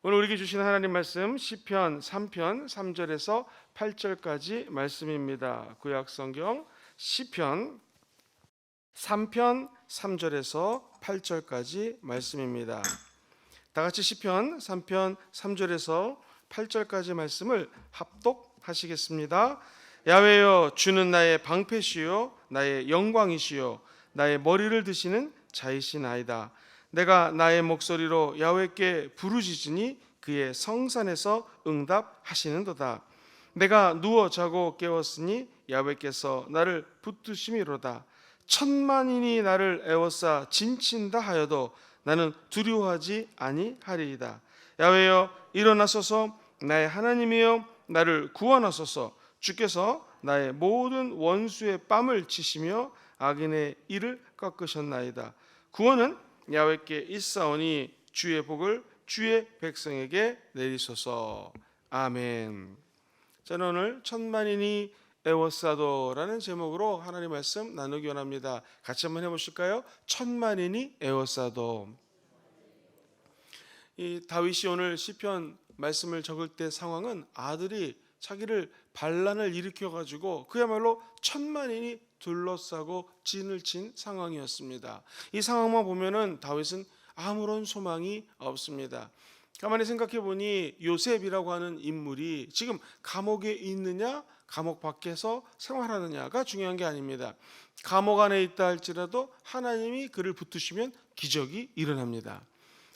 오늘 우리에게 주신 하나님 말씀 시편 3편 3절에서 8절까지 말씀입니다. 구약 성경 시편 3편 3절에서 8절까지 말씀입니다. 다 같이 시편 3편 3절에서 8절까지 말씀을 합독하시겠습니다. 야훼여, 주는 나의 방패시요 나의 영광이시요 나의 머리를 드시는 자이시나이다. 내가 나의 목소리로 야훼께 부르짖으니 그의 성산에서 응답하시는도다. 내가 누워 자고 깨웠으니 야훼께서 나를 붙드심이로다. 천만인이 나를 애워싸 진친다 하여도 나는 두려워하지 아니하리이다. 야훼여, 일어나소서. 나의 하나님이여, 나를 구원하소서. 주께서 나의 모든 원수의 뺨을 치시며 악인의 이를 꺾으셨나이다. 구원은 야훼께 있사오니 주의 복을 주의 백성에게 내리소서. 아멘. 저는 오늘 천만인이 애워싸도라는 제목으로 하나님 말씀 나누기 원합니다. 같이 한번 해보실까요? 천만인이 애워싸도. 이 다윗이 오늘 시편 말씀을 적을 때 상황은 아들이 자기를 반란을 일으켜 가지고 그야말로 천만인이 둘러싸고 진을 친 상황이었습니다. 이 상황만 보면은 다윗은 아무런 소망이 없습니다. 가만히 생각해 보니 요셉이라고 하는 인물이 지금 감옥에 있느냐 감옥 밖에서 생활하느냐가 중요한 게 아닙니다. 감옥 안에 있다 할지라도 하나님이 그를 붙드시면 기적이 일어납니다.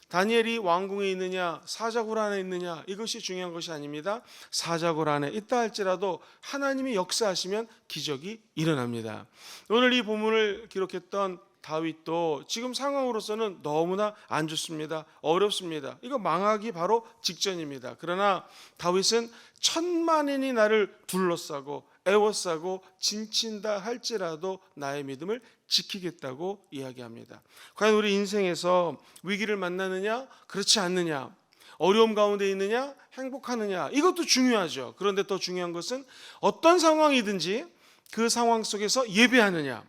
다니엘이 왕궁에 있느냐 사자굴 안에 있느냐 이것이 중요한 것이 아닙니다. 사자굴 안에 있다 할지라도 하나님이 역사하시면 기적이 일어납니다. 오늘 이 본문을 기록했던 다윗도 지금 상황으로서는 너무나 안 좋습니다. 어렵습니다. 이거 망하기 바로 직전입니다. 그러나 다윗은 천만인이 나를 둘러싸고 애워싸고 진친다 할지라도 나의 믿음을 지키겠다고 이야기합니다. 과연 우리 인생에서 위기를 만나느냐 그렇지 않느냐, 어려움 가운데 있느냐 행복하느냐, 이것도 중요하죠. 그런데 더 중요한 것은 어떤 상황이든지 그 상황 속에서 예배하느냐,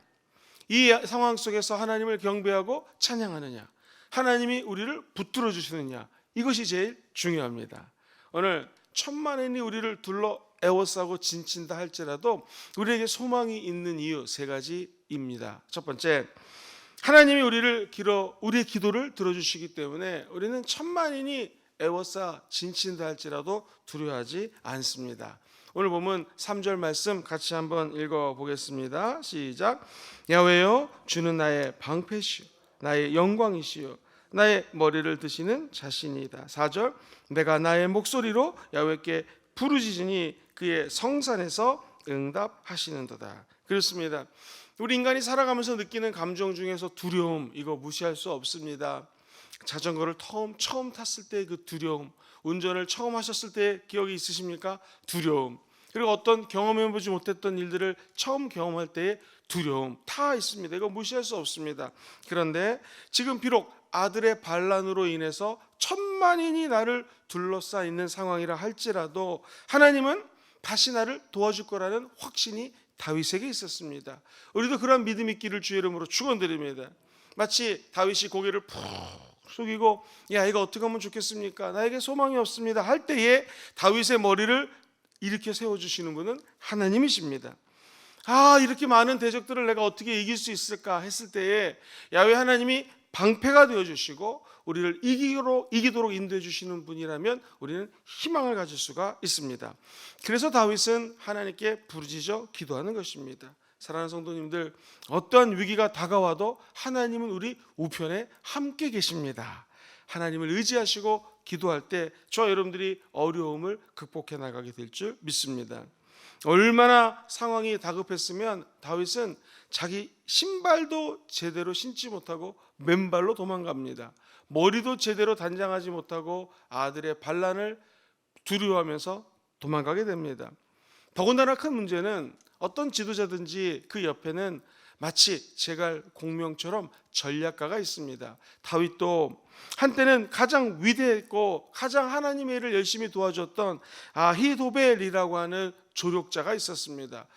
이 상황 속에서 하나님을 경배하고 찬양하느냐, 하나님이 우리를 붙들어 주시느냐, 이것이 제일 중요합니다. 오늘 천만인이 우리를 둘러 애워싸고 진친다 할지라도 우리에게 소망이 있는 이유 세 가지입니다. 첫 번째, 하나님이 우리의 기도를 들어주시기 때문에 우리는 천만인이 애워싸 진친다 할지라도 두려워하지 않습니다. 오늘 보면 3절 말씀 같이 한번 읽어보겠습니다. 시작. 야훼여, 주는 나의 방패시요 나의 영광이시요 나의 머리를 드시는 자신이다. 4절. 내가 나의 목소리로 야훼께 부르짖으니 그의 성산에서 응답하시는도다. 그렇습니다. 우리 인간이 살아가면서 느끼는 감정 중에서 두려움, 이거 무시할 수 없습니다. 자전거를 처음 탔을 때 그 두려움, 운전을 처음 하셨을 때 기억이 있으십니까? 두려움. 그리고 어떤 경험해보지 못했던 일들을 처음 경험할 때의 두려움 다 있습니다. 이거 무시할 수 없습니다. 그런데 지금 비록 아들의 반란으로 인해서 천만인이 나를 둘러싸 있는 상황이라 할지라도 하나님은 다시 나를 도와줄 거라는 확신이 다윗에게 있었습니다. 우리도 그런 믿음 있기를 주의 이름으로 축원드립니다. 마치 다윗이 고개를 푹 숙이고 야 이거 어떻게 하면 좋겠습니까? 나에게 소망이 없습니다 할 때에 다윗의 머리를 일으켜 세워주시는 분은 하나님이십니다. 이렇게 많은 대적들을 내가 어떻게 이길 수 있을까 했을 때에 야훼 하나님이 방패가 되어주시고 우리를 이기도록 인도해 주시는 분이라면 우리는 희망을 가질 수가 있습니다. 그래서 다윗은 하나님께 부르짖어 기도하는 것입니다. 사랑하는 성도님들, 어떠한 위기가 다가와도 하나님은 우리 우편에 함께 계십니다. 하나님을 의지하시고 기도할 때 저와 여러분들이 어려움을 극복해 나가게 될 줄 믿습니다. 얼마나 상황이 다급했으면 다윗은 자기 신발도 제대로 신지 못하고 맨발로 도망갑니다. 머리도 제대로 단장하지 못하고 아들의 반란을 두려워하면서 도망가게 됩니다. 더군다나 큰 문제는 어떤 지도자든지 그 옆에는 마치 제갈 공명처럼 전략가가 있습니다. 다윗도 한때는 가장 위대했고 가장 하나님의 일을 열심히 도와줬던 아히도벨이라고 하는 조력자가 있었습니다.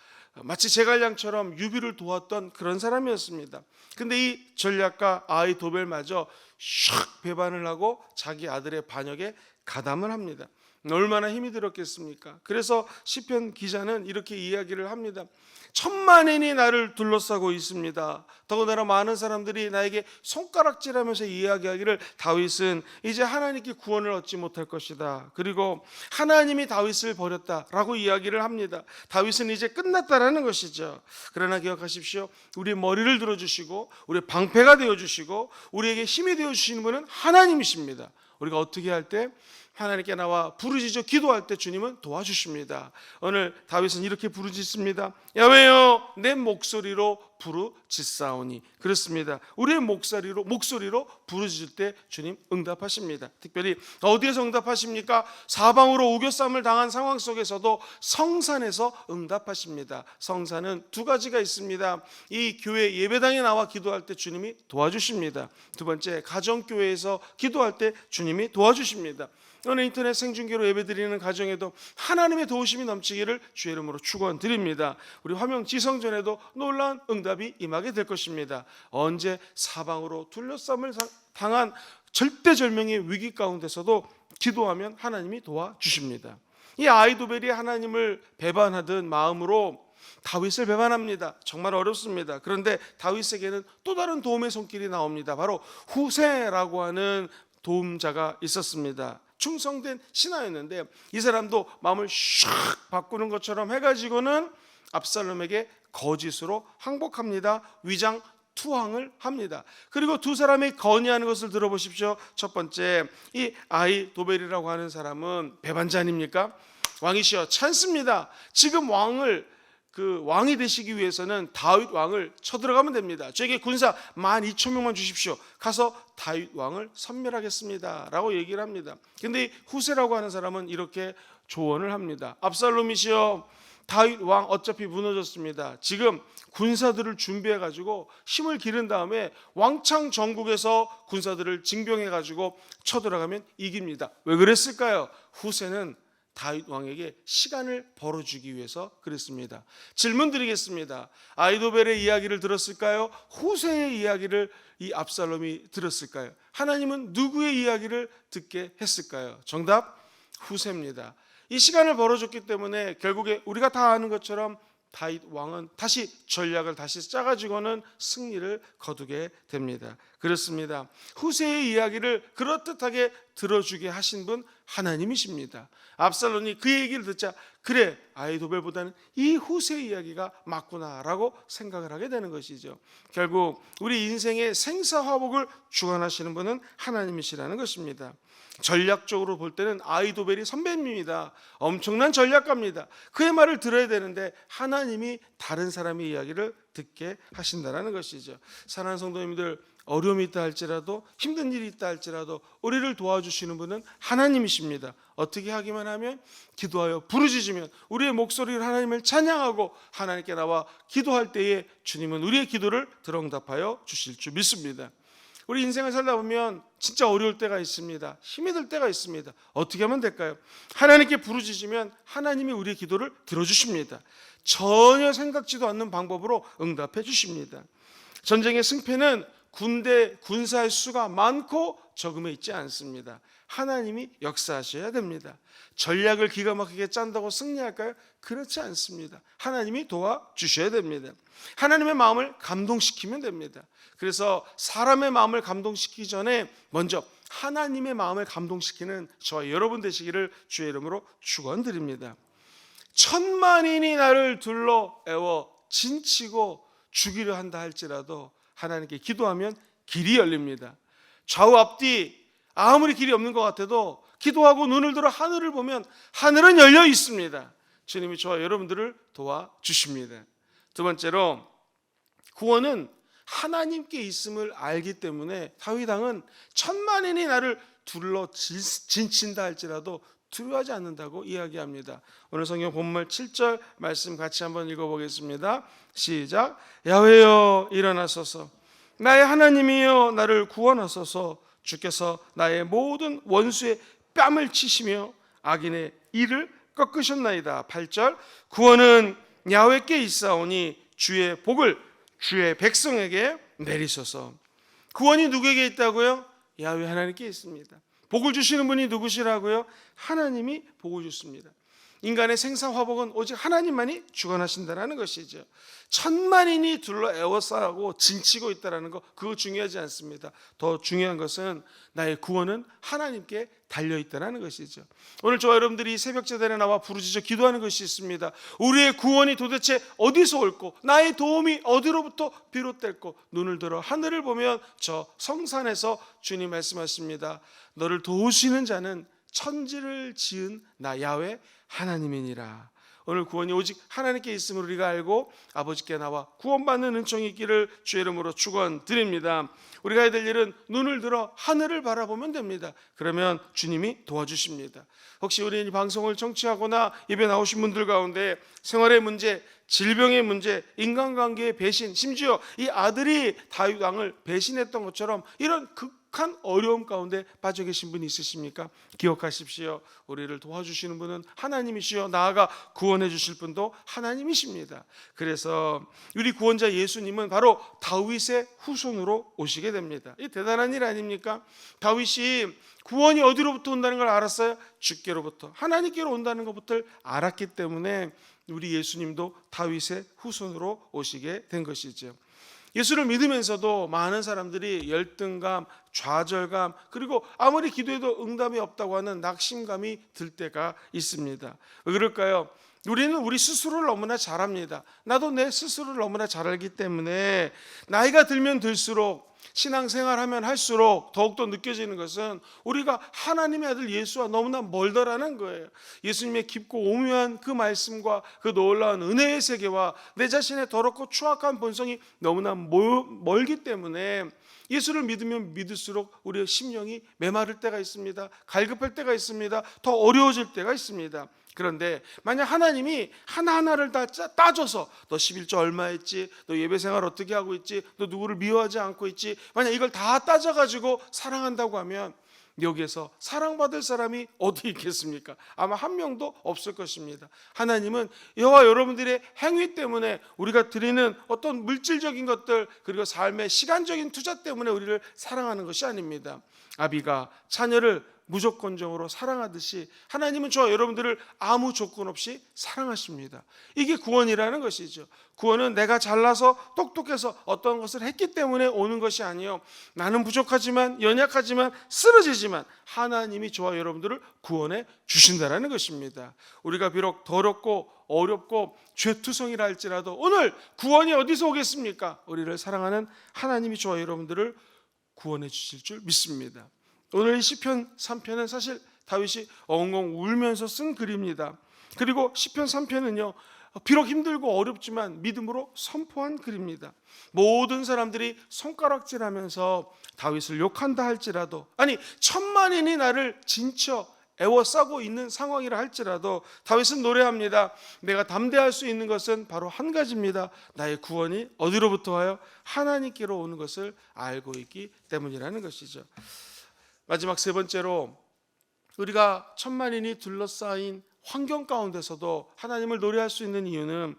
마치 제갈량처럼 유비를 도왔던 그런 사람이었습니다. 근데 이 전략가 아히도벨마저 샥 배반을 하고 자기 아들의 반역에 가담을 합니다. 얼마나 힘이 들었겠습니까? 그래서 시편 기자는 이렇게 이야기를 합니다. 천만인이 나를 둘러싸고 있습니다. 더군다나 많은 사람들이 나에게 손가락질하면서 이야기하기를 다윗은 이제 하나님께 구원을 얻지 못할 것이다. 그리고 하나님이 다윗을 버렸다라고 이야기를 합니다. 다윗은 이제 끝났다라는 것이죠. 그러나 기억하십시오. 우리의 머리를 들어주시고 우리의 방패가 되어주시고 우리에게 힘이 되어주시는 분은 하나님이십니다. 우리가 어떻게 할 때 하나님께 나와 부르짖어 기도할 때 주님은 도와주십니다. 오늘 다윗은 이렇게 부르짖습니다. 야훼여 내 목소리로 부르짖사오니. 그렇습니다. 우리의 목소리로 부르짖을 때 주님 응답하십니다. 특별히 어디에서 응답하십니까? 사방으로 우겨싸움을 당한 상황 속에서도 성산에서 응답하십니다. 성산은 두 가지가 있습니다. 이 교회 예배당에 나와 기도할 때 주님이 도와주십니다. 두 번째, 가정교회에서 기도할 때 주님이 도와주십니다. 오늘 인터넷 생중계로 예배드리는 가정에도 하나님의 도우심이 넘치기를 주의 이름으로 축원드립니다. 우리 화명 지성전에도 놀라운 응답이 임하게 될 것입니다. 언제 사방으로 둘러싸움을 당한 절대절명의 위기 가운데서도 기도하면 하나님이 도와주십니다. 이 아히도벨이 하나님을 배반하던 마음으로 다윗을 배반합니다. 정말 어렵습니다. 그런데 다윗에게는 또 다른 도움의 손길이 나옵니다. 바로 후세라고 하는 도움자가 있었습니다. 충성된 신하였는데 이 사람도 마음을 샥 바꾸는 것처럼 해가지고는 압살롬에게 거짓으로 항복합니다. 위장 투항을 합니다. 그리고 두 사람이 건의하는 것을 들어보십시오. 첫 번째, 이 아히도벨이라고 하는 사람은 배반자 아닙니까? 왕이시여 찬습니다. 지금 왕이 되시기 위해서는 다윗 왕을 쳐들어가면 됩니다. 저에게 군사 12,000명만 주십시오. 가서 다윗 왕을 섬멸하겠습니다 라고 얘기를 합니다. 근데 후세라고 하는 사람은 이렇게 조언을 합니다. 압살롬이시여, 다윗 왕 어차피 무너졌습니다. 지금 군사들을 준비해 가지고 힘을 기른 다음에 왕창 전국에서 군사들을 징병해 가지고 쳐들어가면 이깁니다. 왜 그랬을까요? 후세는 다윗 왕에게 시간을 벌어주기 위해서 그랬습니다. 질문 드리겠습니다. 아히도벨의 이야기를 들었을까요? 후세의 이야기를 이 압살롬이 들었을까요? 하나님은 누구의 이야기를 듣게 했을까요? 정답, 후세입니다. 이 시간을 벌어줬기 때문에 결국에 우리가 다 아는 것처럼 다윗 왕은 다시 전략을 짜가지고는 승리를 거두게 됩니다. 그렇습니다. 후세의 이야기를 그럴듯하게 들어주게 하신 분 하나님이십니다. 압살롬이 그 얘기를 듣자 그래, 아히도벨보다는 이 후세의 이야기가 맞구나라고 생각을 하게 되는 것이죠. 결국 우리 인생의 생사화복을 주관하시는 분은 하나님이시라는 것입니다. 전략적으로 볼 때는 아히도벨이 선배님입니다. 엄청난 전략가입니다. 그의 말을 들어야 되는데 하나님이 다른 사람의 이야기를 듣게 하신다는 것이죠. 사랑하는 성도님들, 어려움이 있다 할지라도 힘든 일이 있다 할지라도 우리를 도와주시는 분은 하나님이십니다. 어떻게 하기만 하면 기도하여 부르짖으면 우리의 목소리를 하나님을 찬양하고 하나님께 나와 기도할 때에 주님은 우리의 기도를 들응답하여 주실 줄 믿습니다. 우리 인생을 살다 보면 진짜 어려울 때가 있습니다. 힘이 들 때가 있습니다. 어떻게 하면 될까요? 하나님께 부르짖으면 하나님이 우리의 기도를 들어주십니다. 전혀 생각지도 않는 방법으로 응답해 주십니다. 전쟁의 승패는 군사의 수가 많고 적음에 있지 않습니다. 하나님이 역사하셔야 됩니다. 전략을 기가 막히게 짠다고 승리할까요? 그렇지 않습니다. 하나님이 도와주셔야 됩니다. 하나님의 마음을 감동시키면 됩니다. 그래서 사람의 마음을 감동시키기 전에 먼저 하나님의 마음을 감동시키는 저와 여러분 되시기를 주의 이름으로 축원드립니다. 천만인이 나를 둘러애워 진치고 죽이려 한다 할지라도 하나님께 기도하면 길이 열립니다. 좌우 앞뒤 아무리 길이 없는 것 같아도 기도하고 눈을 들어 하늘을 보면 하늘은 열려 있습니다. 주님이 저와 여러분들을 도와주십니다. 두 번째로, 구원은 하나님께 있음을 알기 때문에 다윗 왕은 천만인이 나를 둘러 진친다 할지라도 두려워하지 않는다고 이야기합니다. 오늘 성경 본문 7절 말씀 같이 한번 읽어보겠습니다. 시작. 야훼여 일어나소서, 나의 하나님이여 나를 구원하소서. 주께서 나의 모든 원수의 뺨을 치시며 악인의 이를 꺾으셨나이다. 8절. 구원은 야훼께 있사오니 주의 복을 주의 백성에게 내리소서. 구원이 누구에게 있다고요? 야훼 하나님께 있습니다. 복을 주시는 분이 누구시라고요? 하나님이 복을 주십니다. 인간의 생사화복은 오직 하나님만이 주관하신다는 것이죠. 천만인이 둘러 에워싸고 진치고 있다는 거, 그거 중요하지 않습니다. 더 중요한 것은 나의 구원은 하나님께 달려있다는 것이죠. 오늘 저와 여러분들이 새벽 제단에 나와 부르짖어 기도하는 것이 있습니다. 우리의 구원이 도대체 어디서 올고 나의 도움이 어디로부터 비롯될고, 눈을 들어 하늘을 보면 저 성산에서 주님 말씀하십니다. 너를 도우시는 자는 천지를 지은 나 야훼 하나님이니라. 오늘 구원이 오직 하나님께 있음을 우리가 알고 아버지께 나와 구원받는 은총이 있기를 주의 이름으로 축원드립니다. 우리가 해야 될 일은 눈을 들어 하늘을 바라보면 됩니다. 그러면 주님이 도와주십니다. 혹시 우리 이 방송을 청취하거나 예배 나오신 분들 가운데 생활의 문제, 질병의 문제, 인간관계의 배신, 심지어 이 아들이 다윗 왕을 배신했던 것처럼 이런 극한 어려움 가운데 빠져 계신 분이 있으십니까? 기억하십시오. 우리를 도와주시는 분은 하나님이시요, 나아가 구원해 주실 분도 하나님이십니다. 그래서 우리 구원자 예수님은 바로 다윗의 후손으로 오시게 됩니다. 이 대단한 일 아닙니까? 다윗이 구원이 어디로부터 온다는 걸 알았어요? 주께로부터, 하나님께로 온다는 것부터 알았기 때문에 우리 예수님도 다윗의 후손으로 오시게 된 것이죠. 예수를 믿으면서도 많은 사람들이 열등감, 좌절감, 그리고 아무리 기도해도 응답이 없다고 하는 낙심감이 들 때가 있습니다. 왜 그럴까요? 우리는 우리 스스로를 너무나 잘 압니다. 나도 내 스스로를 너무나 잘 알기 때문에 나이가 들면 들수록, 신앙생활하면 할수록 더욱더 느껴지는 것은 우리가 하나님의 아들 예수와 너무나 멀더라는 거예요. 예수님의 깊고 오묘한 그 말씀과 그 놀라운 은혜의 세계와 내 자신의 더럽고 추악한 본성이 너무나 멀기 때문에 예수를 믿으면 믿을수록 우리의 심령이 메마를 때가 있습니다. 갈급할 때가 있습니다. 더 어려워질 때가 있습니다. 그런데 만약 하나님이 하나하나를 다 따져서 너 11조 얼마 했지, 너 예배생활 어떻게 하고 있지, 너 누구를 미워하지 않고 있지, 만약 이걸 다 따져가지고 사랑한다고 하면 여기에서 사랑받을 사람이 어디 있겠습니까? 아마 한 명도 없을 것입니다. 하나님은 저와 여러분들의 행위 때문에, 우리가 드리는 어떤 물질적인 것들, 그리고 삶의 시간적인 투자 때문에 우리를 사랑하는 것이 아닙니다. 아비가 자녀를 무조건적으로 사랑하듯이 하나님은 저와 여러분들을 아무 조건 없이 사랑하십니다. 이게 구원이라는 것이죠. 구원은 내가 잘나서 똑똑해서 어떤 것을 했기 때문에 오는 것이 아니요, 나는 부족하지만, 연약하지만, 쓰러지지만 하나님이 저와 여러분들을 구원해 주신다는 것입니다. 우리가 비록 더럽고 어렵고 죄투성이라 할지라도 오늘 구원이 어디서 오겠습니까? 우리를 사랑하는 하나님이 저와 여러분들을 구원해 주실 줄 믿습니다. 오늘 이 시편 3편은 사실 다윗이 엉엉 울면서 쓴 글입니다. 그리고 시편 3편은요, 비록 힘들고 어렵지만 믿음으로 선포한 글입니다. 모든 사람들이 손가락질하면서 다윗을 욕한다 할지라도, 아니 천만인이 나를 진쳐 애워싸고 있는 상황이라 할지라도 다윗은 노래합니다. 내가 담대할 수 있는 것은 바로 한 가지입니다. 나의 구원이 어디로부터 와요? 하나님께로 오는 것을 알고 있기 때문이라는 것이죠. 마지막 세 번째로, 우리가 천만인이 둘러싸인 환경 가운데서도 하나님을 노래할 수 있는 이유는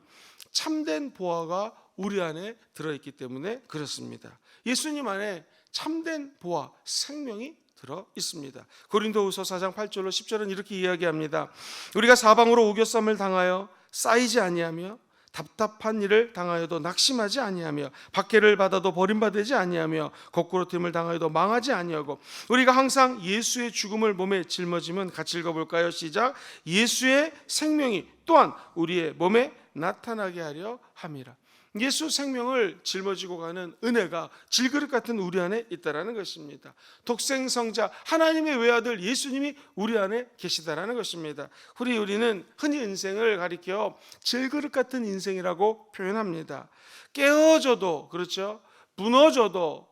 참된 보화가 우리 안에 들어있기 때문에 그렇습니다. 예수님 안에 참된 보화, 생명이 들어 있습니다. 고린도후서 4장 8절로 10절은 이렇게 이야기합니다. 우리가 사방으로 우겨쌈을 당하여 쌓이지 아니하며, 답답한 일을 당하여도 낙심하지 아니하며, 박해를 받아도 버림받지 아니하며, 거꾸로 됨을 당하여도 망하지 아니하고, 우리가 항상 예수의 죽음을 몸에 짊어지면, 같이 읽어볼까요? 시작. 예수의 생명이 또한 우리의 몸에 나타나게 하려 함이라. 예수 생명을 짊어지고 가는 은혜가 질그릇 같은 우리 안에 있다라는 것입니다. 독생성자 하나님의 외아들 예수님이 우리 안에 계시다라는 것입니다. 우리는 흔히 인생을 가리켜 질그릇 같은 인생이라고 표현합니다. 깨어져도, 그렇죠, 무너져도,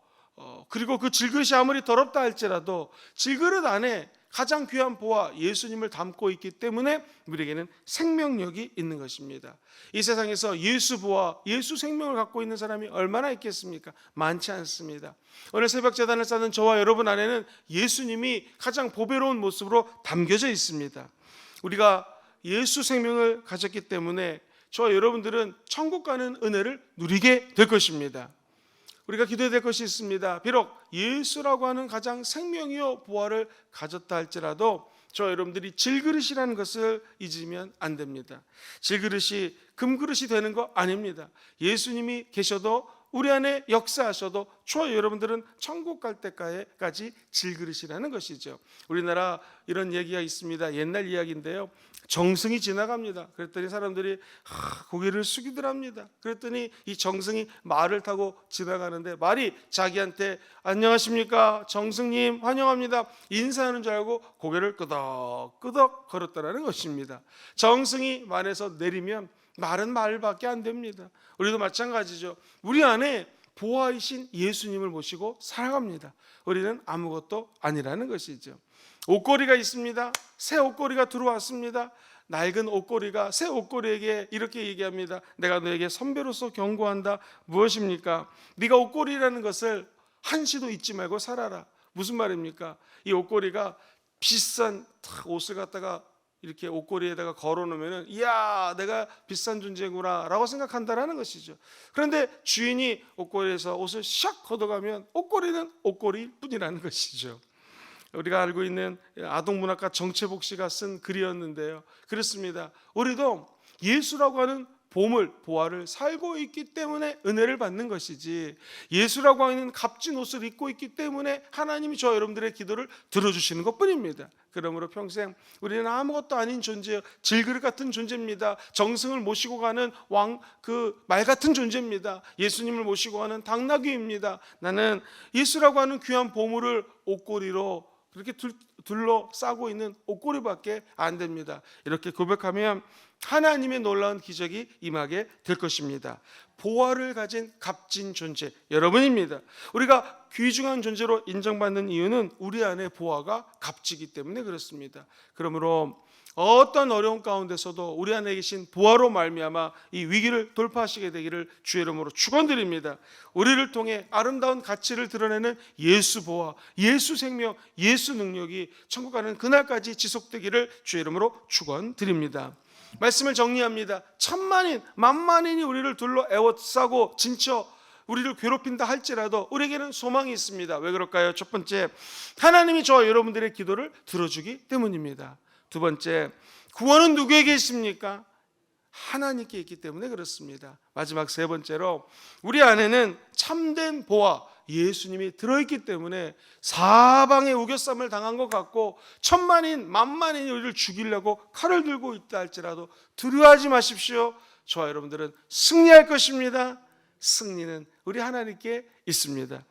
그리고 그 질그릇이 아무리 더럽다 할지라도 질그릇 안에 가장 귀한 보화 예수님을 담고 있기 때문에 우리에게는 생명력이 있는 것입니다. 이 세상에서 예수 보화, 예수 생명을 갖고 있는 사람이 얼마나 있겠습니까? 많지 않습니다. 오늘 새벽 제단을 쌓는 저와 여러분 안에는 예수님이 가장 보배로운 모습으로 담겨져 있습니다. 우리가 예수 생명을 가졌기 때문에 저와 여러분들은 천국 가는 은혜를 누리게 될 것입니다. 우리가 기도해야 될 것이 있습니다. 비록 예수라고 하는 가장 생명이요 부활을 가졌다 할지라도 저 여러분들이 질그릇이라는 것을 잊으면 안 됩니다. 질그릇이 금그릇이 되는 거 아닙니다. 예수님이 계셔도 우리 안에 역사하셔도 저 여러분들은 천국 갈 때까지 질그릇이라는 것이죠. 우리나라 이런 얘기가 있습니다. 옛날 이야기인데요. 정승이 지나갑니다. 그랬더니 사람들이 고개를 숙이더랍니다. 그랬더니 이 정승이 말을 타고 지나가는데 말이 자기한테 안녕하십니까 정승님 환영합니다 인사하는 줄 알고 고개를 끄덕끄덕 걸었다라는 것입니다. 정승이 말에서 내리면 말은 말밖에 안 됩니다. 우리도 마찬가지죠. 우리 안에 보아이신 예수님을 모시고 살아갑니다. 우리는 아무것도 아니라는 것이죠. 옷걸이가 있습니다. 새 옷걸이가 들어왔습니다. 낡은 옷걸이가 새 옷걸이에게 이렇게 얘기합니다. 내가 너에게 선배로서 경고한다. 무엇입니까? 네가 옷걸이라는 것을 한시도 잊지 말고 살아라. 무슨 말입니까? 이 옷걸이가 비싼 옷을 갖다가 이렇게 옷걸이에다가 걸어놓으면 이야 내가 비싼 존재구나 라고 생각한다라는 것이죠. 그런데 주인이 옷걸이에서 옷을 샥 걷어가면 옷걸이는 옷걸이일 뿐이라는 것이죠. 우리가 알고 있는 아동문학가 정채복 씨가 쓴 글이었는데요. 그렇습니다. 우리도 예수라고 하는 보물, 보화를 살고 있기 때문에 은혜를 받는 것이지 예수라고 하는 값진 옷을 입고 있기 때문에 하나님이 저 여러분들의 기도를 들어주시는 것뿐입니다. 그러므로 평생 우리는 아무것도 아닌 존재예요. 질그릇 같은 존재입니다. 정승을 모시고 가는 말 같은 존재입니다. 예수님을 모시고 가는 당나귀입니다. 나는 예수라고 하는 귀한 보물을 옷걸이로 그렇게 둘러싸고 있는 옷걸이밖에 안 됩니다. 이렇게 고백하면 하나님의 놀라운 기적이 임하게 될 것입니다. 보화를 가진 값진 존재 여러분입니다. 우리가 귀중한 존재로 인정받는 이유는 우리 안에 보화가 값지기 때문에 그렇습니다. 그러므로 어떤 어려운 가운데서도 우리 안에 계신 보화로 말미암아 이 위기를 돌파하시게 되기를 주의 이름으로 축원드립니다. 우리를 통해 아름다운 가치를 드러내는 예수 보화, 예수 생명, 예수 능력이 천국 가는 그날까지 지속되기를 주의 이름으로 축원드립니다. 말씀을 정리합니다. 천만인, 만만인이 우리를 둘러 에워싸고 진쳐 우리를 괴롭힌다 할지라도 우리에게는 소망이 있습니다. 왜 그럴까요? 첫 번째, 하나님이 저와 여러분들의 기도를 들어주기 때문입니다. 두 번째, 구원은 누구에게 있습니까? 하나님께 있기 때문에 그렇습니다. 마지막 세 번째로 우리 안에는 참된 보화 예수님이 들어있기 때문에 사방에 우겨쌈을 당한 것 같고 천만인 만만인이 우리를 죽이려고 칼을 들고 있다 할지라도 두려워하지 마십시오. 저와 여러분들은 승리할 것입니다. 승리는 우리 하나님께 있습니다.